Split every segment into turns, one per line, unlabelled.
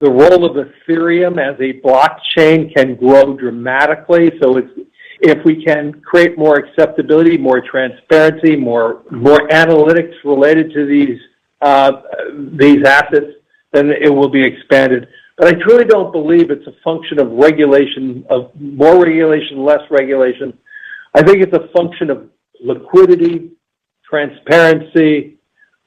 The role of Ethereum as a blockchain can grow dramatically. So if we can create more acceptability, more transparency, more analytics related to these assets, then it will be expanded. But I truly don't believe it's a function of regulation, of more regulation, less regulation. I think it's a function of liquidity, transparency,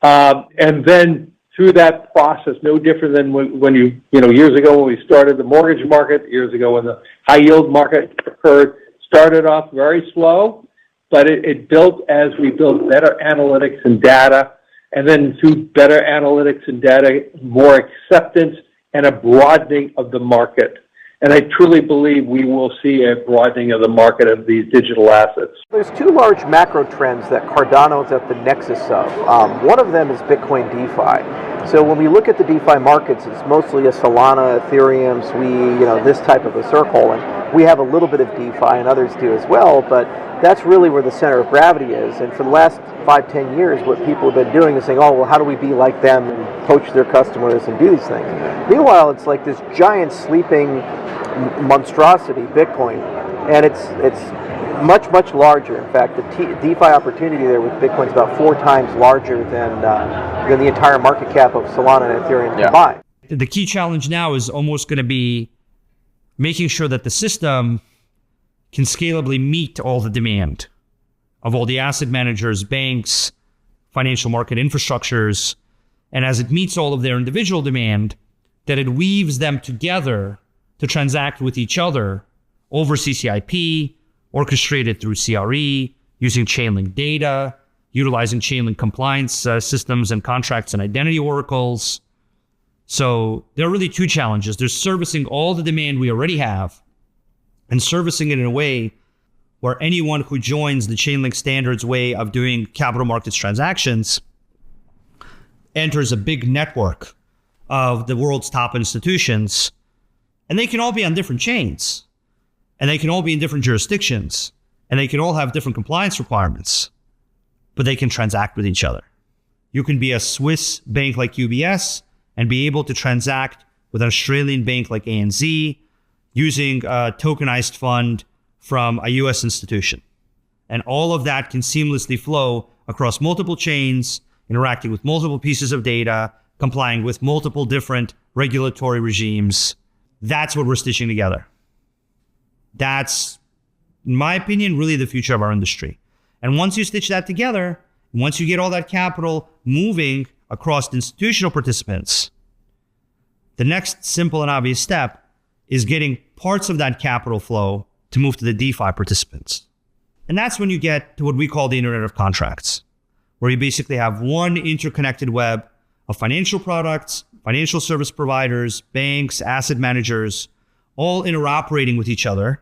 and then through that process, no different than when years ago when we started the mortgage market, years ago when the high yield market occurred, started off very slow, but it built as we built better analytics and data, and then through better analytics and data, more acceptance and a broadening of the market. And I truly believe we will see a broadening of the market of these digital assets.
There's two large macro trends that Cardano's at the nexus of. One of them is Bitcoin DeFi. So when we look at the DeFi markets, it's mostly a Solana, Ethereum, Sui, this type of a circle. And we have a little bit of DeFi and others do as well, but that's really where the center of gravity is. And for the last 5-10 years, what people have been doing is saying, oh, well, how do we be like them and poach their customers and do these things? Meanwhile, it's like this giant sleeping monstrosity, Bitcoin, and it's much, much larger. In fact, the DeFi opportunity there with Bitcoin is about 4 times larger than the entire market cap of Solana and Ethereum combined.
The key challenge now is almost going to be making sure that the system can scalably meet all the demand of all the asset managers, banks, financial market infrastructures, and as it meets all of their individual demand, that it weaves them together to transact with each other over CCIP, orchestrated through CRE, using Chainlink data, utilizing Chainlink compliance systems and contracts and identity oracles. So there are really 2 challenges. There's servicing all the demand we already have and servicing it in a way where anyone who joins the Chainlink standards way of doing capital markets transactions enters a big network of the world's top institutions, and they can all be on different chains, and they can all be in different jurisdictions, and they can all have different compliance requirements, but they can transact with each other. You can be a Swiss bank like UBS and be able to transact with an Australian bank like ANZ using a tokenized fund from a US institution. And all of that can seamlessly flow across multiple chains, interacting with multiple pieces of data, complying with multiple different regulatory regimes. That's what we're stitching together. That's, in my opinion, really the future of our industry. And once you stitch that together, once you get all that capital moving across institutional participants, the next simple and obvious step is getting parts of that capital flow to move to the DeFi participants. And that's when you get to what we call the Internet of Contracts, where you basically have one interconnected web of financial products, financial service providers, banks, asset managers, all interoperating with each other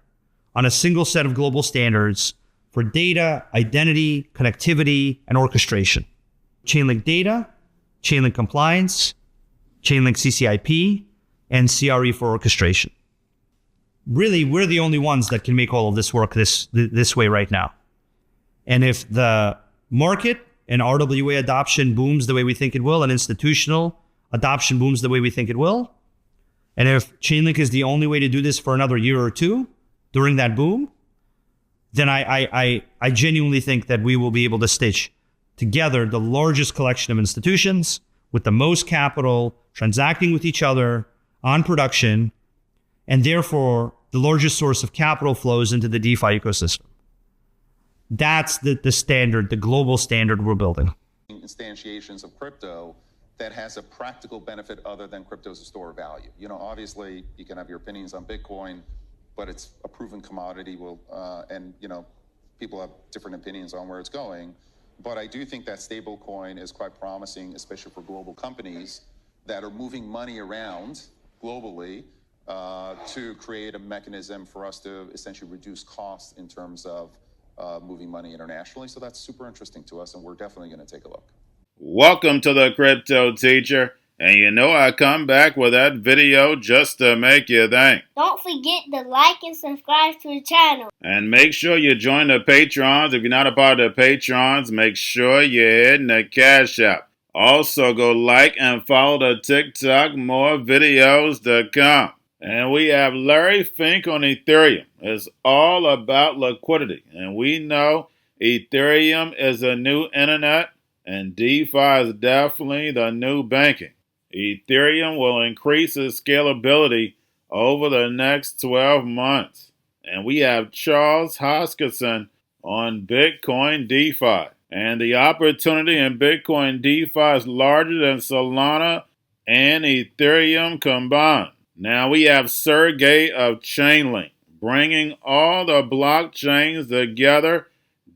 on a single set of global standards for data, identity, connectivity, and orchestration. Chainlink data, Chainlink compliance, Chainlink CCIP, and CRE for orchestration. Really, we're the only ones that can make all of this work this way right now. And if the market and RWA adoption booms the way we think it will, and institutional adoption booms the way we think it will, and if Chainlink is the only way to do this for another year or 2 during that boom, then I genuinely think that we will be able to stitch together the largest collection of institutions with the most capital transacting with each other on production, and therefore the largest source of capital flows into the DeFi ecosystem. That's the standard, the global standard we're building.
Instantiations of crypto that has a practical benefit other than crypto as a store of value. Obviously you can have your opinions on Bitcoin, but it's a proven commodity. And people have different opinions on where it's going. But I do think that stablecoin is quite promising, especially for global companies that are moving money around globally to create a mechanism for us to essentially reduce costs in terms of moving money internationally. So that's super interesting to us, and we're definitely going to take a look.
Welcome to the Crypto Teacher. And I come back with that video just to make you think.
Don't forget to like and subscribe to the channel.
And make sure you join the Patrons. If you're not a part of the Patrons, make sure you're hitting the Cash App. Also, go like and follow the TikTok. More videos to come. And we have Larry Fink on Ethereum. It's all about liquidity. And we know Ethereum is a new internet, and DeFi is definitely the new banking. Ethereum will increase its scalability over the next 12 months. And we have Charles Hoskinson on Bitcoin DeFi. And the opportunity in Bitcoin DeFi is larger than Solana and Ethereum combined. Now we have Sergey of Chainlink bringing all the blockchains together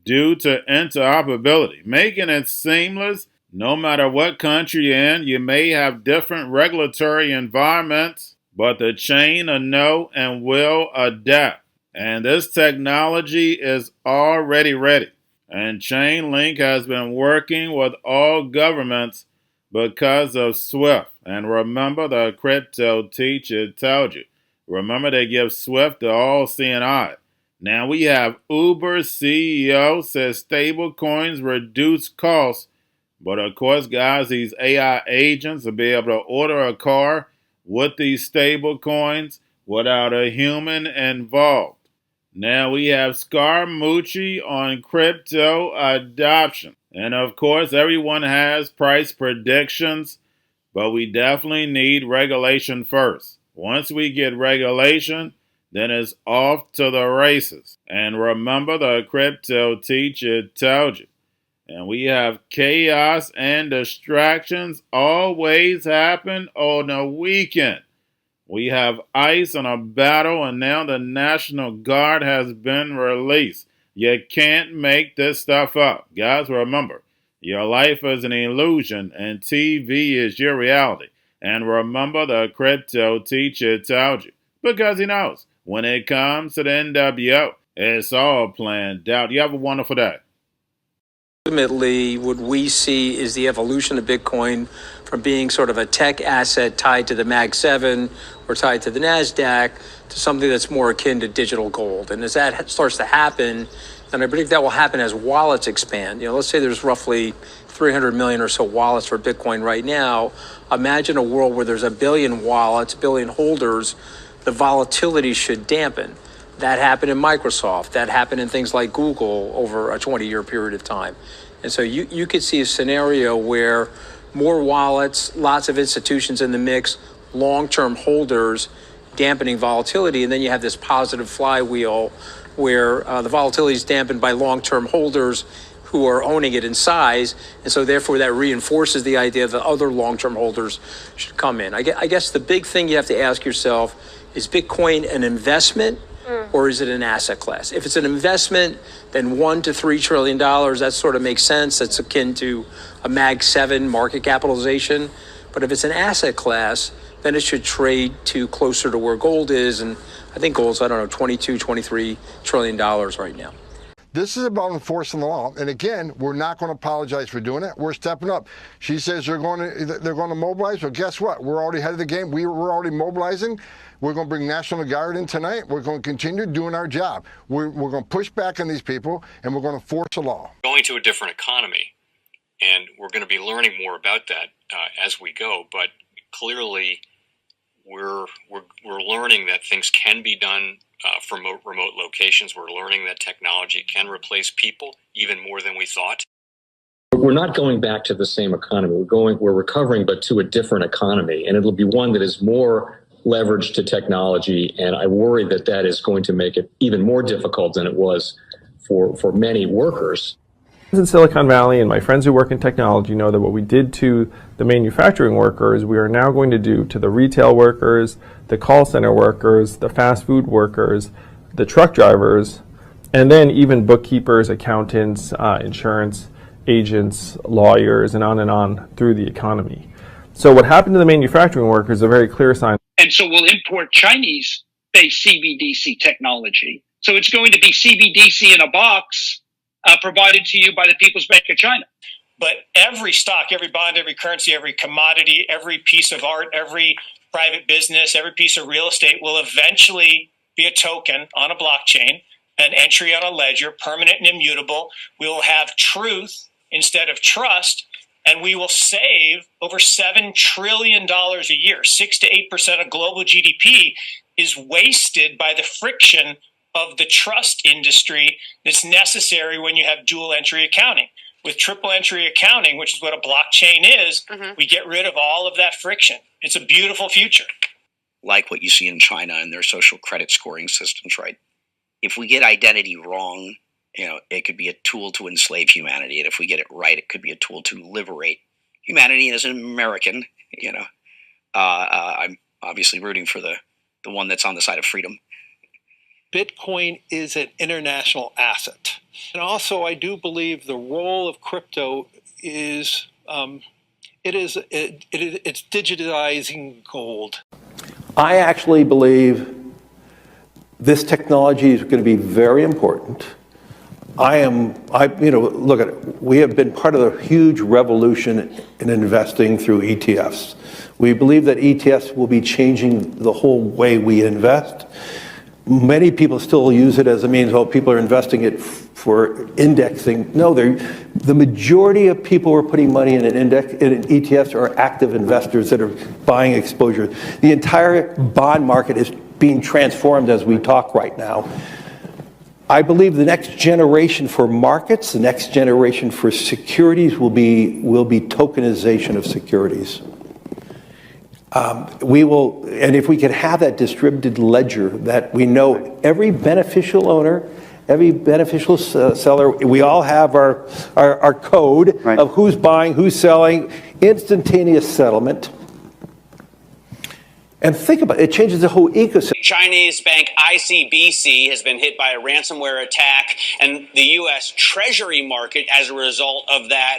due to interoperability, making it seamless. No matter what country you're in, you may have different regulatory environments, but the chain will know and will adapt. And this technology is already ready. And Chainlink has been working with all governments because of Swift. And remember, the Cryptoteacher told you. Remember, they give Swift to all CNI. Now we have Uber CEO says stablecoins reduce costs. But of course, guys, these AI agents will be able to order a car with these stablecoins without a human involved. Now we have Scaramucci on crypto adoption. And of course, everyone has price predictions, but we definitely need regulation first. Once we get regulation, then it's off to the races. And remember, the Cryptoteacher told you. And we have chaos and distractions always happen on the weekend. We have ICE on a battle, and now the National Guard has been released. You can't make this stuff up. Guys, remember, your life is an illusion, and TV is your reality. And remember, the Cryptoteacher told you, because he knows when it comes to the NWO, it's all planned out. You have a wonderful day.
Ultimately, what we see is the evolution of Bitcoin from being sort of a tech asset tied to the Mag 7 or tied to the NASDAQ to something that's more akin to digital gold. And as that starts to happen, and I predict that will happen as wallets expand. Let's say there's roughly 300 million or so wallets for Bitcoin right now. Imagine a world where there's a billion wallets, a billion holders. The volatility should dampen. That happened in Microsoft. That happened in things like Google over a 20-year period of time. And so you could see a scenario where more wallets, lots of institutions in the mix, long-term holders, dampening volatility, and then you have this positive flywheel where the volatility is dampened by long-term holders who are owning it in size, and so therefore that reinforces the idea that other long-term holders should come in. I guess the big thing you have to ask yourself, is Bitcoin an investment or is it an asset class? If it's an investment, then $1 to $3 trillion, that sort of makes sense. That's akin to a Mag 7 market capitalization. But if it's an asset class, then it should trade to closer to where gold is. And I think gold's, $22, $23 trillion right now.
This is about enforcing the law. And again, we're not going to apologize for doing it. We're stepping up. She says they're going to mobilize. Well, guess what? We're already ahead of the game. We're already mobilizing. We're going to bring National Guard in tonight. We're going to continue doing our job. We're going to push back on these people, and we're going to force the law.
Going to a different economy, and we're going to be learning more about that as we go. But clearly, we're learning that things can be done from remote locations. We're learning that technology can replace people even more than we thought.
We're not going back to the same economy. We're recovering, but to a different economy, and it'll be one that is more leveraged to technology. And I worry that that is going to make it even more difficult than it was for many workers.
In Silicon Valley, and my friends who work in technology know that what we did to the manufacturing workers, we are now going to do to the retail workers, the call center workers, the fast food workers, the truck drivers, and then even bookkeepers, accountants, insurance agents, lawyers, and on through the economy. So what happened to the manufacturing workers is a very clear sign.
And so we'll import Chinese-based CBDC technology. So it's going to be CBDC in a box provided to you by the People's Bank of China. But every stock, every bond, every currency, every commodity, every piece of art, every private business, every piece of real estate will eventually be a token on a blockchain, an entry on a ledger, permanent and immutable. We will have truth instead of trust,
and we will save over $7 trillion a year. 6 to 8% of global GDP is wasted by the friction of the trust industry that's necessary when you have dual entry accounting. With triple entry accounting, which is what a blockchain is, we get rid of all of that friction. It's a beautiful future.
Like what you see in China and their social credit scoring systems, right? If we get identity wrong, it could be a tool to enslave humanity. And if we get it right, it could be a tool to liberate humanity. And as an American, I'm obviously rooting for the one that's on the side of freedom.
Bitcoin is an international asset. And also, I do believe the role of crypto is, it's digitizing gold.
I actually believe this technology is going to be very important. Look at it. We have been part of the huge revolution in investing through ETFs. We believe that ETFs will be changing the whole way we invest. Many people still use it as a means, people are investing it for indexing. No, the majority of people who are putting money in in ETFs are active investors that are buying exposure. The entire bond market is being transformed as we talk right now. I believe the next generation for markets, the next generation for securities will be tokenization of securities. And if we could have that distributed ledger that we know every beneficial owner, every beneficial seller, we all have our code of who's buying, who's selling, instantaneous settlement. And think about it, it changes the whole ecosystem.
Chinese bank ICBC has been hit by a ransomware attack, and the U.S. Treasury market, as a result of that,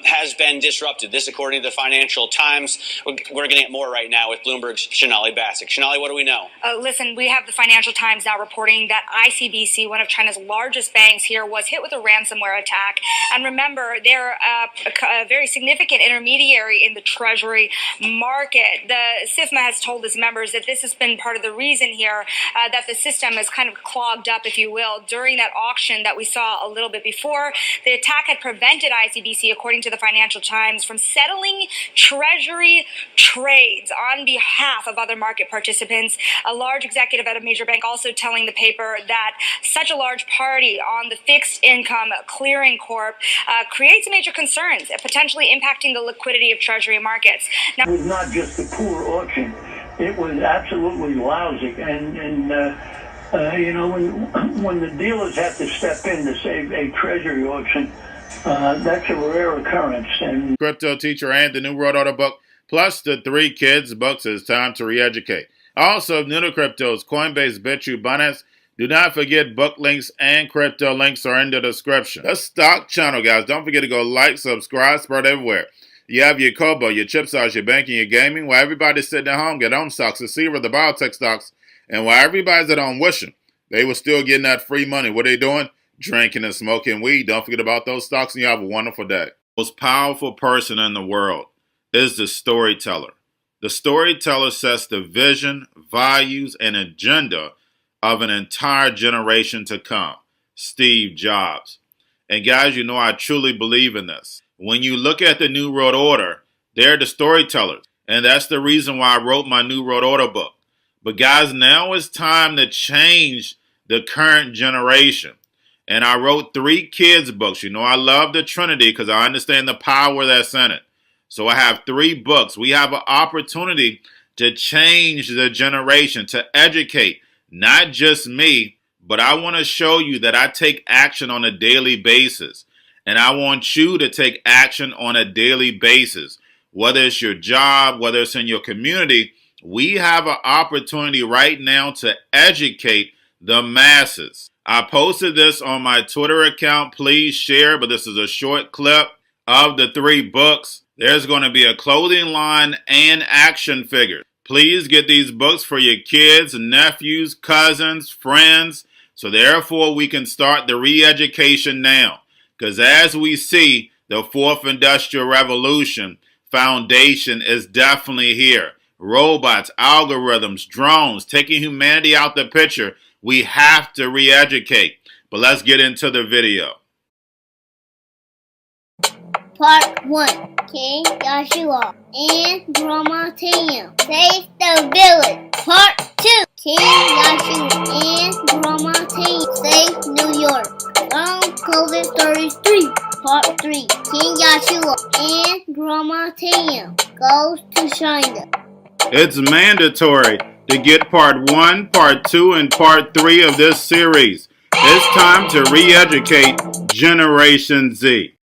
has been disrupted. This, according to the Financial Times. We're getting at more right now with Bloomberg's Shonali Bassick. Shonali, what do we know?
Listen, we have the Financial Times now reporting that ICBC, one of China's largest banks here, was hit with a ransomware attack. And remember, they're a very significant intermediary in the Treasury market. The SIFMA has told its members that this has been part of the reason here that the system is kind of clogged up, if you will, during that auction that we saw a little bit before. The attack had prevented ICBC, according to the Financial Times, from settling Treasury trades on behalf of other market participants. A large executive at a major bank also telling the paper that such a large party on the fixed income clearing corp creates major concerns, potentially impacting the liquidity of Treasury markets.
Now, it was not just a poor auction. It was absolutely lousy, and when the dealers have to step in to save a treasury auction, that's a rare occurrence. And
Cryptoteacher and the new World Order book, plus the 3 kids books, It's Time to Re-Educate. Also, if new to cryptos, Coinbase, Bitrue, Binance, do not forget book links and crypto links are in the description. The stock channel, guys. Don't forget to go like, subscribe, spread everywhere. You have your Kobo, your chip stocks, your banking, your gaming. While everybody's sitting at home, get on stocks, the Seaver, the biotech stocks. And while everybody's at home wishing they were still getting that free money, what are they doing? Drinking and smoking weed. Don't forget about those stocks, and you have a wonderful day. The most powerful person in the world is the storyteller. The storyteller sets the vision, values, and agenda of an entire generation to come. Steve Jobs. And guys, I truly believe in this. When you look at the New World Order, they're the storytellers. And that's the reason why I wrote my New World Order book. But guys, now it's time to change the current generation. And I wrote 3 kids books. I love the Trinity because I understand the power that's in it. So I have 3 books. We have an opportunity to change the generation, to educate, not just me, but I want to show you that I take action on a daily basis. And I want you to take action on a daily basis. Whether it's your job, whether it's in your community, we have an opportunity right now to educate the masses. I posted this on my Twitter account. Please share, but this is a short clip of the 3 books. There's going to be a clothing line and action figures. Please get these books for your kids, nephews, cousins, friends, so therefore we can start the re-education now. Because as we see, the 4th Industrial Revolution foundation is definitely here. Robots, algorithms, drones, taking humanity out the picture. We have to re-educate. But let's get into the video.
Part 1. King Joshua and Grandma Tam save the village. Part 2. King Joshua and Grandma Tam save New York from COVID Stories 3. Part 3. King Joshua and Grandma Tam goes to China.
It's mandatory to get part 1, part 2, and part 3 of this series. It's time to re-educate Generation Z.